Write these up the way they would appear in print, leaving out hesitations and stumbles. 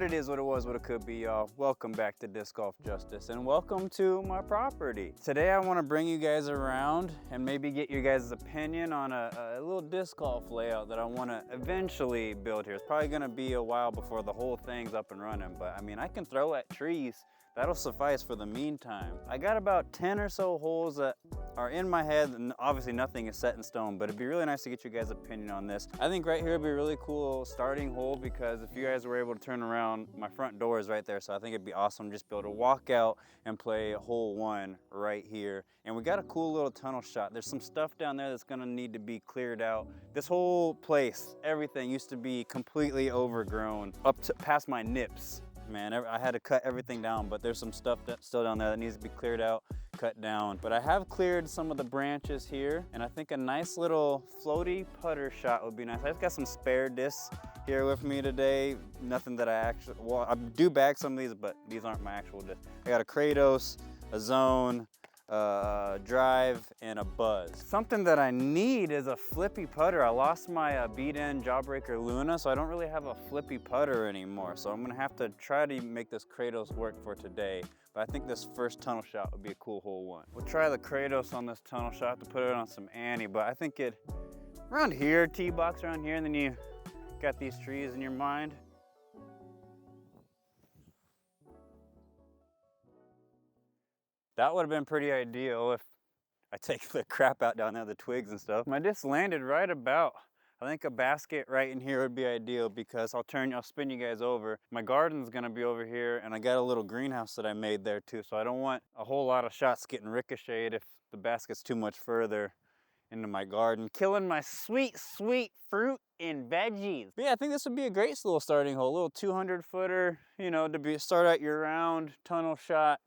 it is, what it was, what it could be, y'all. Welcome back to Disc Golf Justice and welcome to my property. Today I want to bring you guys around and maybe get you guys' opinion on a little disc golf layout that I want to eventually build here. It's probably going to be a while before the whole thing's up and running, but I mean, I can throw at trees. That'll suffice for the meantime. I got about 10 or so holes that are in my head, and obviously nothing is set in stone, but it'd be really nice to get you guys' opinion on this. I think right here would be a really cool starting hole because if you guys were able to turn around, my front door is right there, so I think it'd be awesome just be able to walk out and play hole one right here. And we got a cool little tunnel shot. There's some stuff down there that's gonna need to be cleared out. This whole place, everything used to be completely overgrown up to past my nips. Man, I had to cut everything down, but there's some stuff that's still down there that needs to be cleared out, cut down. But I have cleared some of the branches here, and I think a nice little floaty putter shot would be nice. I've got some spare discs here with me today. Nothing that I actually, well, I do bag some of these, but these aren't my actual discs. I got a Kratos, a Zone, drive, and a buzz. Something that I need is a flippy putter. I lost my beat-in Jawbreaker Luna, so I don't really have a flippy putter anymore. So I'm gonna have to try to make this Kratos work for today. But I think this first tunnel shot would be a cool hole one. We'll try the Kratos on this tunnel shot to put it on some Annie, but I think it, around here, tee box around here, and then you got these trees in your mind. That would have been pretty ideal if I take the crap out down there, the twigs and stuff. My disc landed right about, I think a basket right in here would be ideal because I'll spin you guys over. My garden's gonna be over here and I got a little greenhouse that I made there too. So I don't want a whole lot of shots getting ricocheted if the basket's too much further into my garden, killing my sweet, sweet fruit and veggies. But yeah, I think this would be a great little starting hole, a little 200 footer, you know, to start out your round tunnel shot.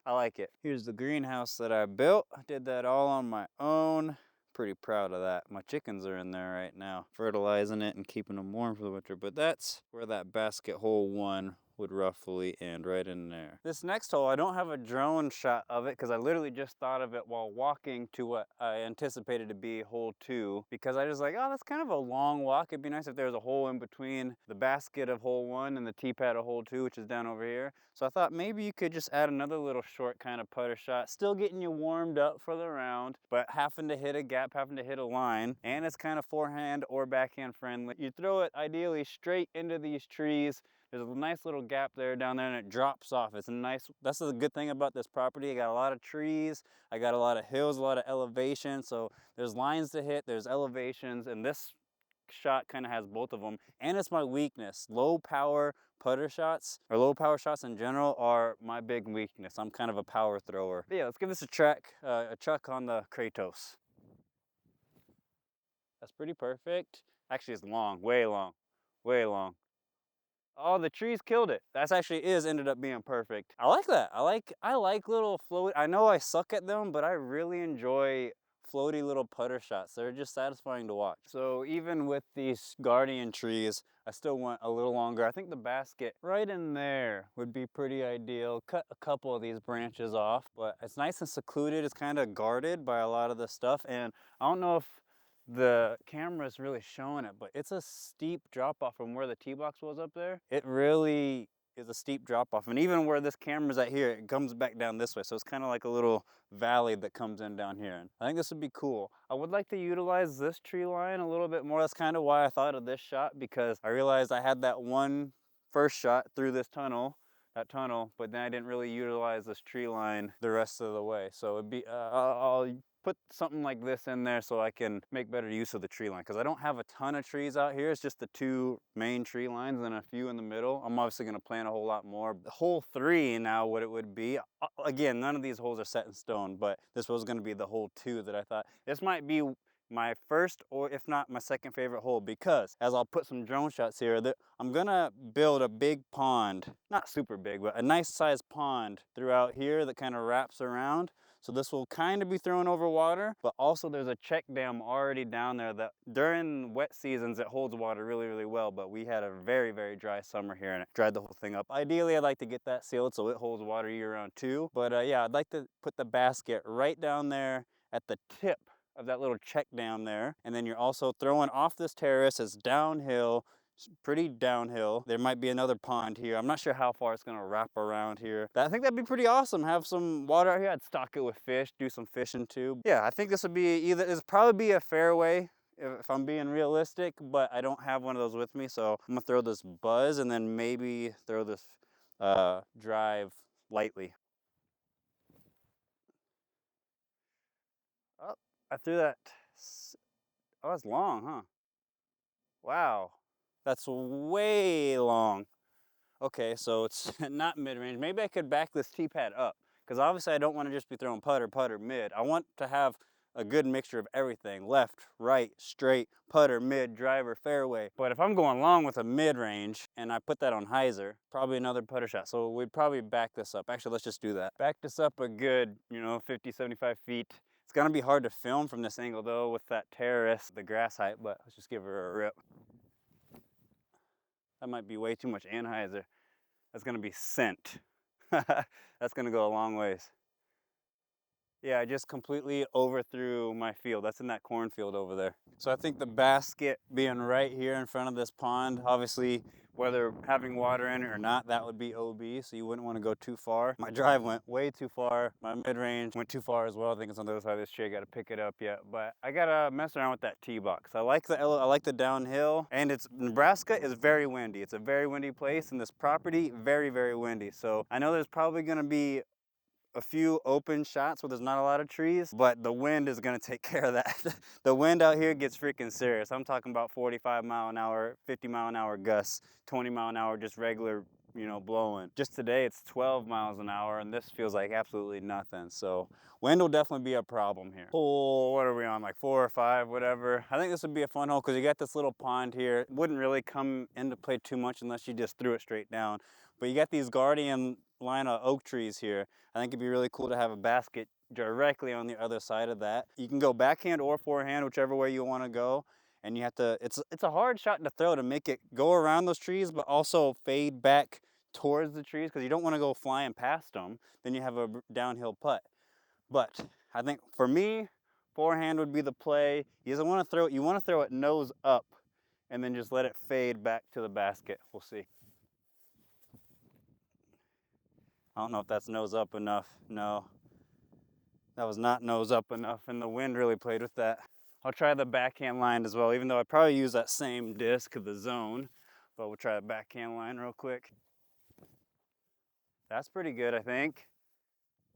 I like it. Here's the greenhouse that I built. I did that all on my own. Pretty proud of that. My chickens are in there right now, fertilizing it and keeping them warm for the winter. But that's where that basket hole one would roughly end, right in there. This next hole, I don't have a drone shot of it because I literally just thought of it while walking to what I anticipated to be hole two, because I was like, oh, that's kind of a long walk. It'd be nice if there was a hole in between the basket of hole one and the tee pad of hole two, which is down over here. So I thought maybe you could just add another little short kind of putter shot, still getting you warmed up for the round, but having to hit a gap, having to hit a line, and it's kind of forehand or backhand friendly. You throw it ideally straight into these trees. There's a nice little gap there down there and it drops off. It's a nice, that's the good thing about this property. I got a lot of trees, I got a lot of hills, a lot of elevation. So there's lines to hit, there's elevations, and this shot kind of has both of them. And it's my weakness. Low power putter shots, or low power shots in general, are my big weakness. I'm kind of a power thrower. But yeah, let's give this a chuck on the Kratos. That's pretty perfect. Actually, it's long, way long, way long. Oh, the trees killed it. That's actually ended up being perfect. I like that. I like little float. I know I suck at them, but I really enjoy floaty little putter shots. They're just satisfying to watch. So even with these guardian trees, I still want a little longer. I think the basket right in there would be pretty ideal. Cut a couple of these branches off, but it's nice and secluded. It's kind of guarded by a lot of the stuff. And I don't know if the camera is really showing it, but it's a steep drop off from where the tee box was up there. It really is a steep drop off, and even where this camera's at here, it comes back down this way, so it's kind of like a little valley that comes in down here. And I think this would be cool. I would like to utilize this tree line a little bit more. That's kind of why I thought of this shot, because I realized I had that one first shot through this tunnel, but then I didn't really utilize this tree line the rest of the way. So it'd be I'll put something like this in there so I can make better use of the tree line, because I don't have a ton of trees out here. It's just the two main tree lines and a few in the middle. I'm obviously going to plant a whole lot more. Hole three now, what it would be, again, none of these holes are set in stone, but this was going to be the hole two that I thought this might be my first, or if not my second favorite hole, because as I'll put some drone shots here, I'm gonna build a big pond, not super big, but a nice sized pond throughout here that kind of wraps around. So this will kind of be thrown over water, but also there's a check dam already down there that during wet seasons it holds water really, really well, but we had a very, very dry summer here and it dried the whole thing up. Ideally, I'd like to get that sealed so it holds water year round too. But yeah, I'd like to put the basket right down there at the tip of that little check down there, and then you're also throwing off this terrace. It's downhill. It's pretty downhill. There might be another pond here. I'm not sure how far it's gonna wrap around here. I think that'd be pretty awesome. Have some water out here. I'd stock it with fish, do some fishing too. Yeah, I think this would be this probably be a fairway if I'm being realistic, but I don't have one of those with me. So I'm gonna throw this buzz and then maybe throw this drive lightly. Oh, I threw that. Oh, that's long, huh? Wow, that's way long. Okay, so it's not mid-range. Maybe I could back this tee pad up because obviously I don't want to just be throwing putter, putter, mid. I want to have a good mixture of everything. Left, right, straight, putter, mid, driver, fairway. But if I'm going long with a mid-range and I put that on hyzer, probably another putter shot. So we'd probably back this up. Actually, let's just do that. Back this up a good, 50, 75 feet. It's gonna be hard to film from this angle though with that terrace, the grass height, but let's just give her a rip. That might be way too much anhyzer. That's gonna be scent. That's gonna go a long ways. Yeah, I just completely overthrew my field. That's in that cornfield over there. So I think the basket being right here in front of this pond, obviously whether having water in it or not, that would be OB, so you wouldn't want to go too far. My drive went way too far. My mid-range went too far as well. I think it's on the other side of this tree. I got to pick it up yet, but I got to mess around with that tee box. I like the downhill, and Nebraska is very windy. It's a very windy place, and this property, very, very windy. So I know there's probably going to be a few open shots where there's not a lot of trees, but the wind is gonna take care of that. The wind out here gets freaking serious. I'm talking about 45 mile an hour, 50 mile an hour gusts, 20 mile an hour, just regular, blowing. Just today it's 12 miles an hour and this feels like absolutely nothing. So wind will definitely be a problem here. Oh, what are we on, like 4 or 5, whatever. I think this would be a fun hole because you got this little pond here. It wouldn't really come into play too much unless you just threw it straight down. But you got these guardian line of oak trees here. I think it'd be really cool to have a basket directly on the other side of that. You can go backhand or forehand, whichever way you want to go. And you have to, it's a hard shot to throw to make it go around those trees, but also fade back towards the trees because you don't want to go flying past them. Then you have a downhill putt. But I think for me, forehand would be the play. You want to throw it nose up and then just let it fade back to the basket. We'll see. I don't know if that's nose up enough. No, that was not nose up enough, and the wind really played with that. I'll try the backhand line as well, even though I probably use that same disc of the zone, but we'll try the backhand line real quick. That's pretty good, I think.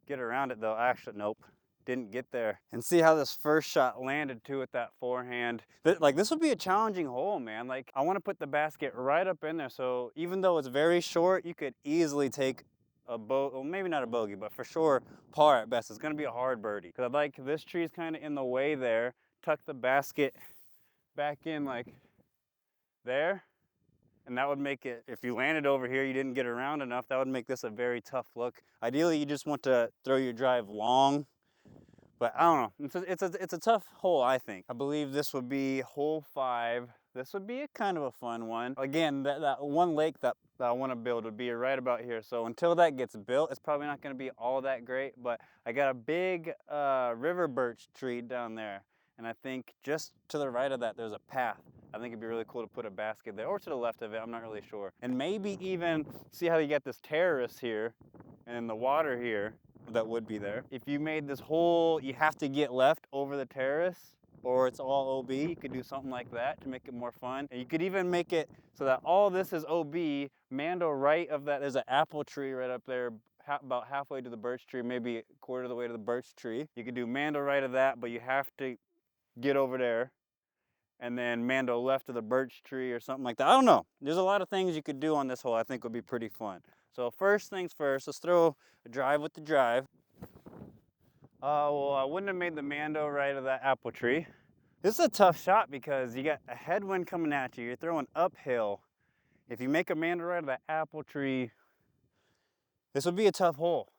Get around it though. Actually, nope, didn't get there. And see how this first shot landed too with that forehand. Like, this would be a challenging hole, man. Like, I want to put the basket right up in there, so even though it's very short, you could easily take well, maybe not a bogey, but for sure par at best. It's gonna be a hard birdie because I'd like this tree's kind of in the way there. Tuck the basket back in like there, and that would make it, if you landed over here, you didn't get around enough, that would make this a very tough look. Ideally, you just want to throw your drive long, but I don't know. It's a tough hole, I think. I believe this would be hole 5. This would be kind of a fun one. Again, that one lake that I want to build would be right about here. So until that gets built, it's probably not going to be all that great, but I got a big river birch tree down there. And I think just to the right of that, there's a path. I think it'd be really cool to put a basket there, or to the left of it, I'm not really sure. And maybe even, see how you get this terrace here, and the water here, that would be there. If you made this whole, you have to get left over the terrace, or it's all OB, you could do something like that to make it more fun. And you could even make it so that all this is OB, Mando right of that, there's an apple tree right up there, about halfway to the birch tree, maybe a quarter of the way to the birch tree. You could do Mando right of that, but you have to get over there. And then Mando left of the birch tree or something like that. I don't know. There's a lot of things you could do on this hole I think would be pretty fun. So first things first, let's throw a drive with the drive. Well, I wouldn't have made the Mando right of that apple tree. This is a tough shot because you got a headwind coming at you. You're throwing uphill. If you make a Mando right of that apple tree, this would be a tough hole.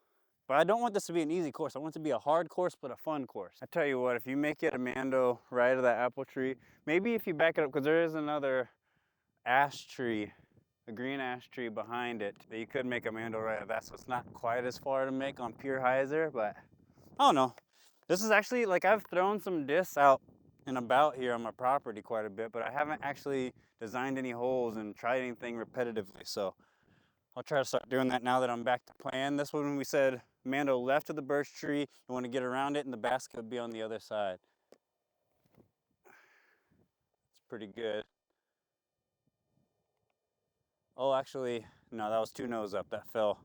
But I don't want this to be an easy course. I want it to be a hard course, but a fun course. I tell you what, if you make it a Mando right of that apple tree, maybe if you back it up, because there is another ash tree, a green ash tree behind it, that you could make a Mando right of that, so it's not quite as far to make on pure hyzer, but I don't know. This is actually, like, I've thrown some discs out and about here on my property quite a bit, but I haven't actually designed any holes and tried anything repetitively. So I'll try to start doing that now that I'm back to plan. This one, we said Mando left of the birch tree. You want to get around it, and the basket would be on the other side. It's pretty good. Oh, actually, no, that was 2 no's up. That fell.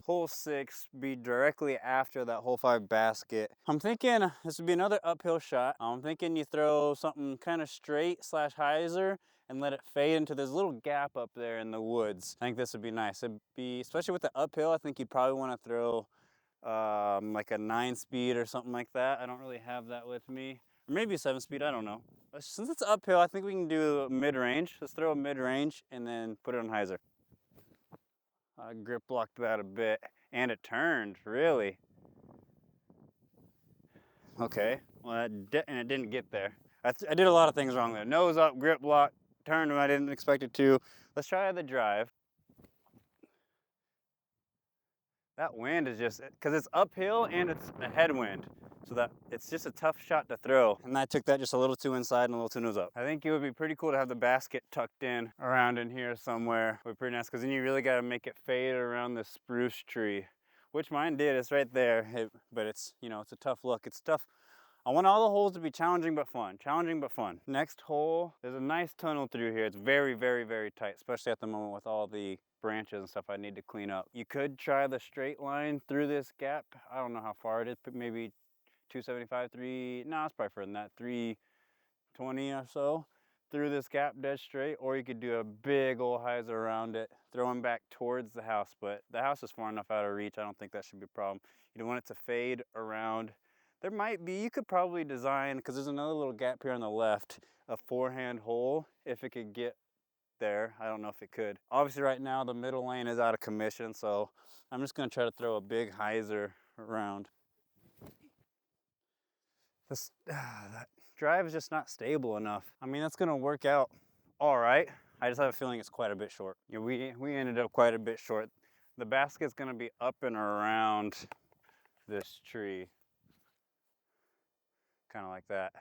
Hole 6 be directly after that hole 5 basket. I'm thinking this would be another uphill shot. I'm thinking you throw something kind of straight / hyzer and let it fade into this little gap up there in the woods. I think this would be nice. It'd be, especially with the uphill, I think you'd probably want to throw like a 9-speed or something like that. I don't really have that with me. Or maybe a 7-speed, I don't know. Since it's uphill, I think we can do mid-range. Let's throw a mid-range and then put it on hyzer. I grip locked that a bit, and it turned, really. Okay, well, and it didn't get there. I did a lot of things wrong there. Nose up, grip lock, turned when I didn't expect it to. Let's try the drive. That wind is just, because it's uphill and it's a headwind, so that it's just a tough shot to throw. And I took that just a little too inside and a little too nose up. I think it would be pretty cool to have the basket tucked in around in here somewhere. It would be pretty nice, because then you really got to make it fade around the spruce tree, which mine did. It's right there, but it's, you know, it's a tough look. It's tough. I want all the holes to be challenging but fun. Challenging but fun. Next hole, there's a nice tunnel through here. It's very, very, very tight, especially at the moment with all the branches and stuff I need to clean up. You could try the straight line through this gap. I don't know how far it is, but maybe 275, no, it's probably further than that, 320 or so through this gap dead straight, or you could do a big old hyzer around it, throwing back towards the house, but the house is far enough out of reach. I don't think that should be a problem. You don't want it to fade around. There might be, you could probably design, because there's another little gap here on the left, a forehand hole, if it could get there. I don't know if it could. Obviously right now the middle lane is out of commission, so I'm just gonna try to throw a big hyzer around. That drive is just not stable enough. I mean, that's gonna work out all right. I just have a feeling it's quite a bit short. You know, we ended up quite a bit short. The basket's gonna be up and around this tree. Kind of like that.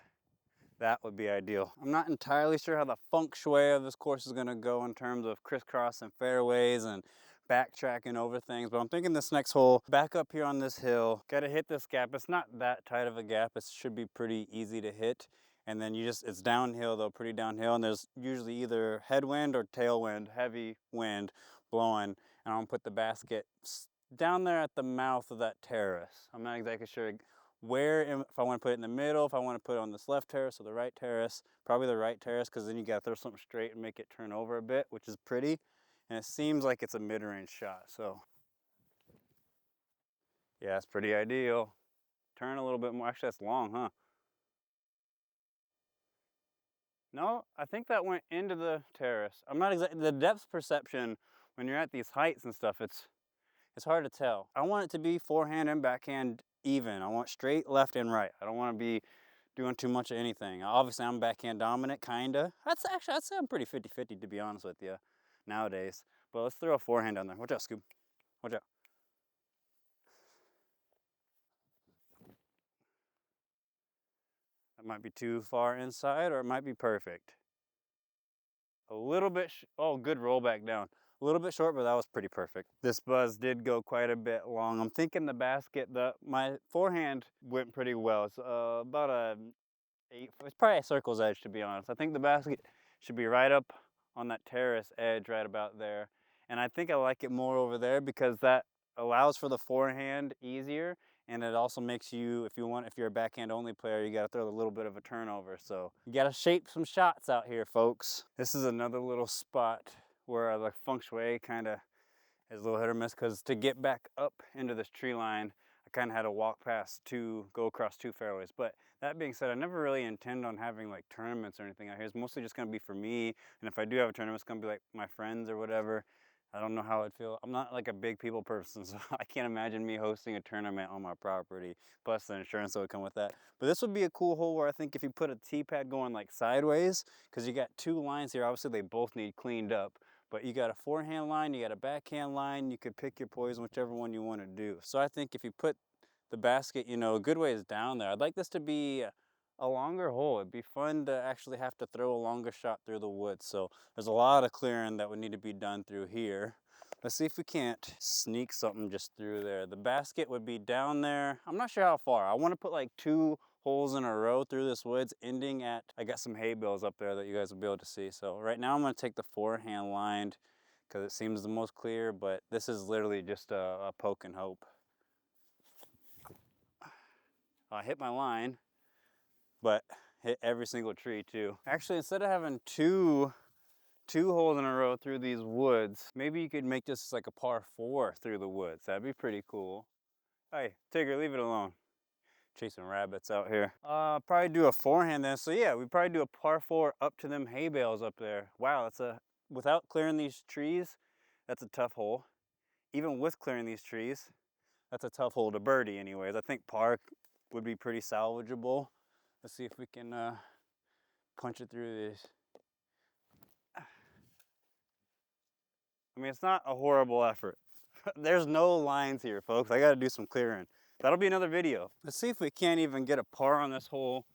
That would be ideal. I'm not entirely sure how the feng shui of this course is going to go in terms of crisscrossing fairways and backtracking over things, but I'm thinking this next hole, back up here on this hill, got to hit this gap. It's not that tight of a gap. It should be pretty easy to hit. And then it's downhill though, pretty downhill, and there's usually either headwind or tailwind, heavy wind blowing, and I'm gonna put the basket down there at the mouth of that terrace. I'm not exactly sure where, if I want to put it in the middle, if I want to put it on this left terrace or the right terrace. Probably the right terrace, because then you got to throw something straight and make it turn over a bit, which is pretty. And it seems like it's a mid-range shot, so yeah, it's pretty ideal. Turn a little bit more. Actually, that's long, huh? No, I think that went into the terrace. I'm not exactly, the depth perception when you're at these heights and stuff, it's hard to tell. I want it to be forehand and backhand even. I want straight left and right. I don't want to be doing too much of anything. Obviously, I'm backhand dominant, kinda. I'd say I'm pretty 50-50 to be honest with you nowadays. But let's throw a forehand down there. Watch out, Scoob. Watch out. That might be too far inside, or it might be perfect. A little bit, oh, good roll back down. A little bit short, but that was pretty perfect. This buzz did go quite a bit long. I'm thinking the basket, my forehand went pretty well. It's about a 8, it's probably a circle's edge to be honest. I think the basket should be right up on that terrace edge right about there. And I think I like it more over there because that allows for the forehand easier, and it also makes you, if you're a backhand only player, you got to throw a little bit of a turnover. So you got to shape some shots out here, folks. This is another little spot where the feng shui kind of is a little hit or miss, because to get back up into this tree line, I kind of had to go across 2 fairways. But that being said, I never really intend on having like tournaments or anything out here. It's mostly just going to be for me. And if I do have a tournament, it's going to be like my friends or whatever. I don't know how I'd feel. I'm not like a big people person, so I can't imagine me hosting a tournament on my property, plus the insurance that would come with that. But this would be a cool hole where I think if you put a tee pad going like sideways, because you got 2 lines here, obviously they both need cleaned up. But you got a forehand line, you got a backhand line, you could pick your poison, whichever one you want to do. So I think if you put the basket, you know, a good ways down there, I'd like this to be a longer hole. It'd be fun to actually have to throw a longer shot through the woods. So there's a lot of clearing that would need to be done through here. Let's see if we can't sneak something just through there. The basket would be down there. I'm not sure how far. I want to put like 2 holes in a row through this woods, ending at, I got some hay bales up there that you guys will be able to see. So right now I'm going to take the forehand lined because it seems the most clear, but this is literally just a poke and hope. I hit my line, but hit every single tree too. Actually, instead of having two holes in a row through these woods, maybe you could make this like a par 4 through the woods. That'd be pretty cool. Hey, Tigger, leave it alone. Chasing rabbits out here. Probably do a forehand then. So yeah, we probably do a par 4 up to them hay bales up there. Wow, without clearing these trees, that's a tough hole. Even with clearing these trees, that's a tough hole to birdie anyways. I think par would be pretty salvageable. Let's see if we can punch it through these. I mean, it's not a horrible effort. There's no lines here, folks. I gotta do some clearing. That'll be another video. Let's see if we can't even get a par on this hole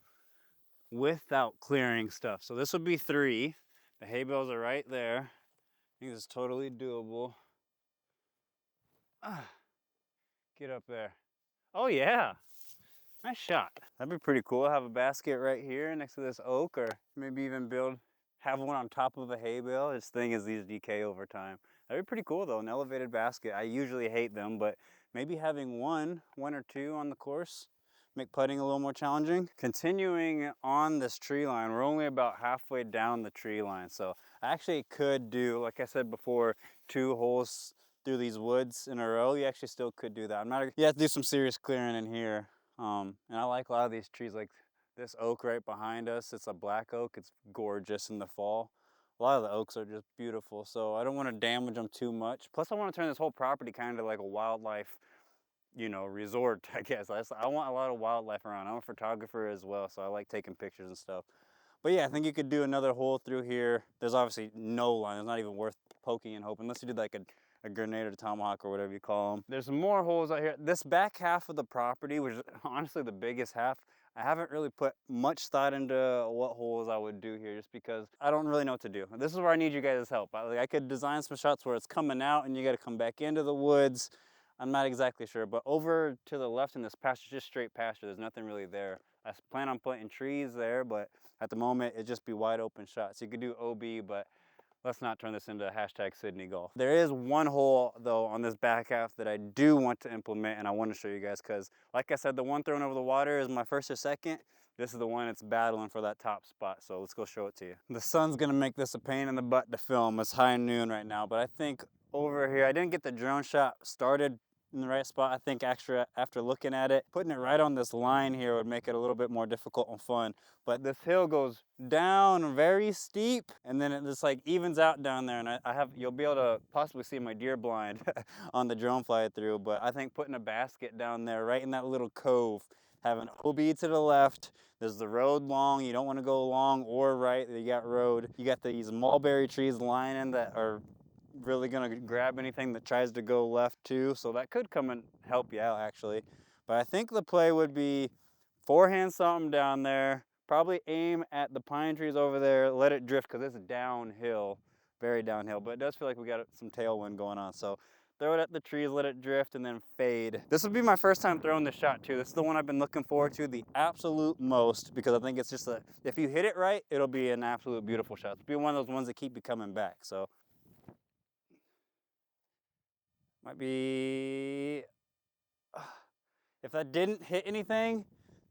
without clearing stuff. So this would be 3. The hay bales are right there. I think this is totally doable. Get up there. Oh yeah, nice shot. That'd be pretty cool. Have a basket right here next to this oak, or maybe even have one on top of a hay bale. This thing is these decay over time. That'd be pretty cool though, an elevated basket. I usually hate them, but maybe having one or 2 on the course make putting a little more challenging. Continuing on this tree line, we're only about halfway down the tree line. So I actually could do, like I said before, 2 holes through these woods in a row. You actually still could do that. You have to do some serious clearing in here. And I like a lot of these trees, like this oak right behind us. It's a black oak. It's gorgeous in the fall. A lot of the oaks are just beautiful, so I don't want to damage them too much. Plus, I want to turn this whole property kind of like a wildlife, you know, resort, I guess. I want a lot of wildlife around. I'm a photographer as well, so I like taking pictures and stuff. But yeah, I think you could do another hole through here. There's obviously no line. It's not even worth poking and hoping, unless you did like a grenade or a tomahawk or whatever you call them. There's more holes out here. This back half of the property, which is honestly the biggest half, I haven't really put much thought into what holes I would do here just because I don't really know what to do. This is where I need you guys' help. I could design some shots where it's coming out and you got to come back into the woods. I'm not exactly sure, but over to the left in this pasture, just straight pasture. There's nothing really there. I plan on putting trees there, but at the moment it'd just be wide open shots. You could do OB, but let's not turn this into hashtag Sydney Golf. There is one hole though on this back half that I do want to implement, and I want to show you guys because like I said, the one thrown over the water is my first or second. This is the one that's battling for that top spot, so let's go show it to you. The sun's gonna make this a pain in the butt to film. It's high noon right now, but I think over here, I didn't get the drone shot started in the right spot. I think after looking at it, putting it right on this line here would make it a little bit more difficult and fun. But this hill goes down very steep, and then it just like evens out down there, and you'll be able to possibly see my deer blind on the drone fly through. But I think putting a basket down there right in that little cove, having OB to the left, there's the road long, you don't want to go long or right, you got road. You got these mulberry trees lining that are really gonna grab anything that tries to go left too, so that could come and help you out actually. But I think the play would be forehand something down there, probably aim at the pine trees over there, let it drift because it's downhill, very downhill, but it does feel like we got some tailwind going on. So throw it at the trees, let it drift, and then fade. This would be my first time throwing this shot too. This is the one I've been looking forward to the absolute most because I think it's just if you hit it right, it'll be an absolute beautiful shot. It'll be one of those ones that keep you coming back. So might be, if that didn't hit anything,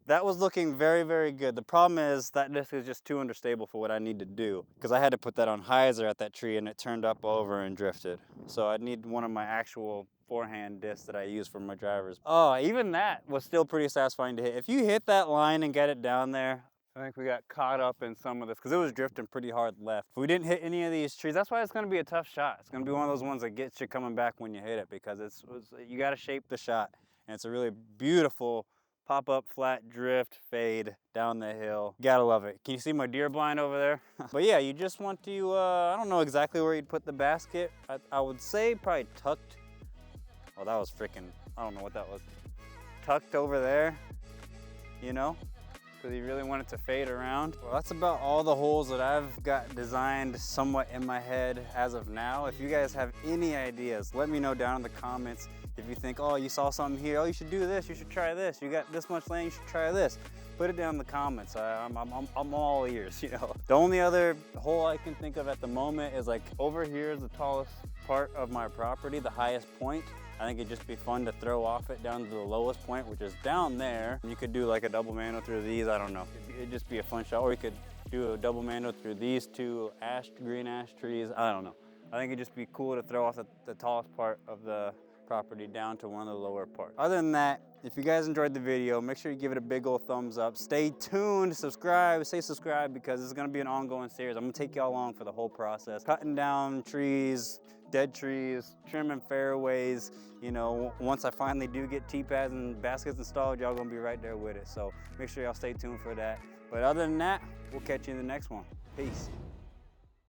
that was looking very, very good. The problem is that disc is just too understable for what I need to do because I had to put that on hyzer at that tree and it turned up over and drifted. So I need one of my actual forehand discs that I use for my drivers. Oh, even that was still pretty satisfying to hit. If you hit that line and get it down there, I think we got caught up in some of this because it was drifting pretty hard left. If we didn't hit any of these trees, that's why it's going to be a tough shot. It's going to be one of those ones that gets you coming back when you hit it because you got to shape the shot. And it's a really beautiful pop-up flat drift fade down the hill. Gotta love it. Can you see my deer blind over there? But yeah, you just want to, I don't know exactly where you'd put the basket. I would say probably tucked. Oh, that was freaking, I don't know what that was. Tucked over there, you know? because you really want it to fade around. Well, that's about all the holes that I've got designed somewhat in my head as of now. If you guys have any ideas, let me know down in the comments. If you think, oh, you saw something here, oh, you should do this, you should try this, you got this much land, you should try this. Put it down in the comments. I'm all ears, you know. The only other hole I can think of at the moment is like over here is the tallest part of my property, the highest point. I think it'd just be fun to throw off it down to the lowest point, which is down there. You could do like a double mando through these, I don't know. It'd just be a fun shot, or you could do a double mando through these two green ash trees, I don't know. I think it'd just be cool to throw off the tallest part of the property down to one of the lower parts. Other than that, if you guys enjoyed the video, make sure you give it a big old thumbs up. Stay tuned, subscribe, say subscribe, because it's gonna be an ongoing series. I'm gonna take y'all along for the whole process. Cutting down trees, dead trees, trimming fairways. You know, once I finally do get T-pads and baskets installed, y'all gonna be right there with it. So make sure y'all stay tuned for that. But other than that, we'll catch you in the next one. Peace.